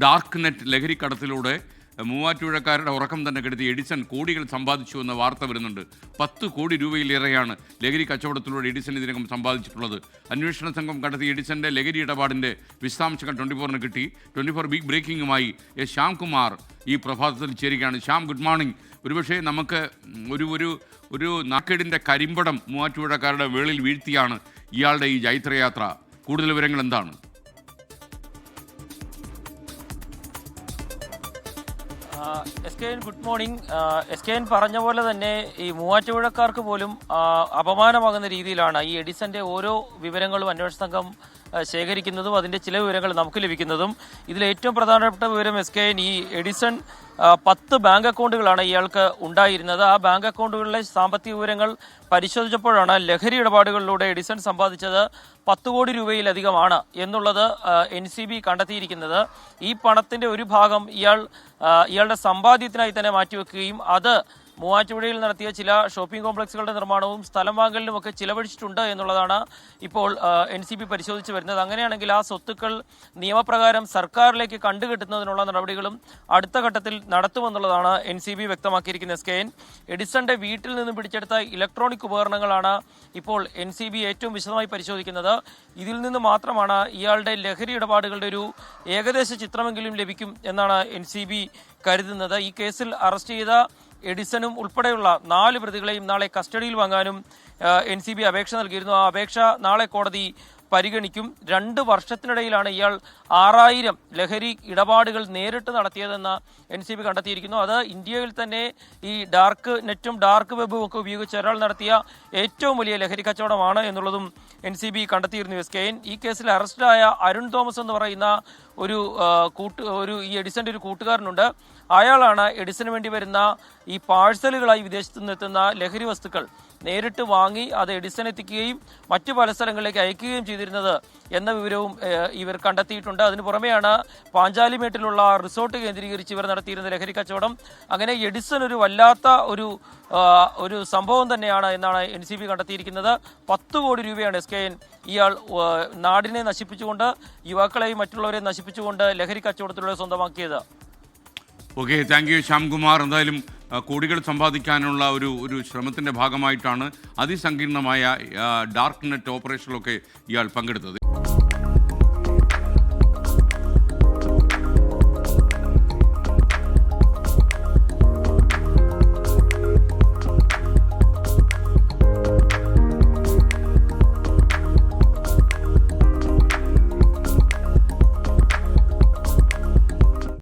Dark net ലഹരിക്കടത്തിലൂടെ മൂവാറ്റുപുഴക്കാരുടെ ഉറക്കം തന്നെ കെടുത്തി എഡിസൺ കോടികൾ സമ്പാദിച്ചു എന്ന വാർത്ത വരുന്നുണ്ട്. 10 കോടി രൂപയിലേറെയാണ് ലഹരി കച്ചവടത്തിലൂടെ എഡിസൺ ഇതിനകം സമ്പാദിച്ചിട്ടുള്ളത്. അന്വേഷണ സംഘം കണ്ടെത്തിയ എഡിസന്റെ ലഹരി ഇടപാടിന്റെ വിശദാംശങ്ങൾ 24-ന് കിട്ടി. 24 ബിഗ് ബ്രേക്കിംഗുമായി ശ്യാംകുമാർ ഈ പ്രഭാതത്തിൽ ചേരുകയാണ്. Shyam, good morning. ഒരുപക്ഷെ നമുക്ക് ഒരു നാക്കേടിൻ്റെ കരിമ്പടം മൂവാറ്റുപുഴക്കാരുടെ വേളിൽ വീഴ്ത്തിയാണ് ഇയാളുടെ ഈ ജൈത്രയാത്ര. കൂടുതൽ വിവരങ്ങൾ എന്താണ്? Good morning. SKN പറഞ്ഞ പോലെ തന്നെ ഈ മൂവാറ്റുപുഴക്കാർക്ക് പോലും അപമാനമാകുന്ന രീതിയിലാണ് ഈ എഡിസന്റെ ഓരോ വിവരങ്ങളും അന്വേഷണ സംഘം ശേഖരിക്കുന്നതും അതിൻ്റെ ചില വിവരങ്ങൾ നമുക്ക് ലഭിക്കുന്നതും. ഇതിൽ ഏറ്റവും പ്രധാനപ്പെട്ട വിവരം SKN ഈ എഡിസൺ 10 ബാങ്ക് അക്കൗണ്ടുകളാണ് ഇയാൾക്ക് ഉണ്ടായിരുന്നത്. ആ ബാങ്ക് അക്കൗണ്ടുകളിലെ സാമ്പത്തിക വിവരങ്ങൾ പരിശോധിച്ചപ്പോഴാണ് ലഹരി ഇടപാടുകളിലൂടെ എഡിസൺ സമ്പാദിച്ചത് 10 കോടി രൂപയിലധികമാണ് എന്നുള്ളത് NCB കണ്ടെത്തിയിരിക്കുന്നത്. ഈ പണത്തിൻ്റെ ഒരു ഭാഗം ഇയാളുടെ സമ്പാദ്യത്തിനായി തന്നെ മാറ്റിവെക്കുകയും അത് മൂവാറ്റുപുഴയിൽ നടത്തിയ ചില ഷോപ്പിംഗ് കോംപ്ലക്സുകളുടെ നിർമ്മാണവും സ്ഥലം വാങ്ങലിനുമൊക്കെ ചിലവഴിച്ചിട്ടുണ്ട് എന്നുള്ളതാണ് ഇപ്പോൾ NCB പരിശോധിച്ച് വരുന്നത്. അങ്ങനെയാണെങ്കിൽ ആ സ്വത്തുക്കൾ നിയമപ്രകാരം സർക്കാരിലേക്ക് കണ്ടുകെട്ടുന്നതിനുള്ള നടപടികളും അടുത്ത ഘട്ടത്തിൽ നടത്തുമെന്നുള്ളതാണ് NCB വ്യക്തമാക്കിയിരിക്കുന്ന SKN. എഡിസന്റെ വീട്ടിൽ നിന്ന് പിടിച്ചെടുത്ത ഇലക്ട്രോണിക് ഉപകരണങ്ങളാണ് ഇപ്പോൾ NCB ഏറ്റവും വിശദമായി പരിശോധിക്കുന്നത്. ഇതിൽ നിന്ന് മാത്രമാണ് ഇയാളുടെ ലഹരി ഇടപാടുകളുടെ ഒരു ഏകദേശ ചിത്രമെങ്കിലും ലഭിക്കും എന്നാണ് NCB കരുതുന്നത്. ഈ കേസിൽ അറസ്റ്റ് ചെയ്ത എഡിസണും ഉൾപ്പെടെയുള്ള 4 പ്രതികളെയും നാളെ കസ്റ്റഡിയിൽ വാങ്ങാനും NCB അപേക്ഷ നൽകിയിരുന്നു. ആ അപേക്ഷ നാളെ കോടതി പരിഗണിക്കും. 2 വർഷത്തിനിടയിലാണ് ഇയാൾ 6000 ലഹരി ഇടപാടുകൾ നേരിട്ട് നടത്തിയതെന്ന് NCB കണ്ടെത്തിയിരിക്കുന്നു. അത് ഇന്ത്യയിൽ തന്നെ ഈ ഡാർക്ക് നെറ്റും ഡാർക്ക് വെബും ഒക്കെ ഉപയോഗിച്ച് ഒരാൾ നടത്തിയ ഏറ്റവും വലിയ ലഹരി കച്ചവടമാണ് എന്നുള്ളതും NCB കണ്ടെത്തിയിരുന്നു. SKN ഈ കേസിൽ അറസ്റ്റിലായ അരുൺ തോമസ് എന്ന് പറയുന്ന ഈ എഡിസന്റെ ഒരു കൂട്ടുകാരനുണ്ട്. അയാളാണ് എഡിസന് വേണ്ടി വരുന്ന ഈ പാഴ്സലുകളായി വിദേശത്തു നിന്നെത്തുന്ന ലഹരി വസ്തുക്കൾ നേരിട്ട് വാങ്ങി അത് എഡിസൺ എത്തിക്കുകയും മറ്റു പല സ്ഥലങ്ങളിലേക്ക് അയക്കുകയും ചെയ്തിരുന്നത് എന്ന വിവരവും ഇവർ കണ്ടെത്തിയിട്ടുണ്ട്. അതിനു പുറമെയാണ് പാഞ്ചാലിമേട്ടിലുള്ള റിസോർട്ട് കേന്ദ്രീകരിച്ച് ഇവർ നടത്തിയിരുന്ന ലഹരി കച്ചവടം. അങ്ങനെ എഡിസൺ ഒരു വല്ലാത്ത ഒരു സംഭവം തന്നെയാണ് എന്നാണ് NCB കണ്ടെത്തിയിരിക്കുന്നത്. 10 കോടി രൂപയാണ് SKN ഇയാൾ നാടിനെ നശിപ്പിച്ചുകൊണ്ട് യുവാക്കളെയും മറ്റുള്ളവരെ നശിപ്പിച്ചുകൊണ്ട് ലഹരി കച്ചവടത്തിലൂടെ സ്വന്തമാക്കിയത്. Okay, thank you Shyamkumar. എന്തായാലും കോടികൾ സമ്പാദിക്കാനുള്ള ഒരു ശ്രമത്തിൻ്റെ ഭാഗമായിട്ടാണ് അതിസങ്കീർണമായ ഡാർക്ക് നെറ്റ് ഓപ്പറേഷനിലൊക്കെ ഇയാൾ പങ്കെടുത്തത്.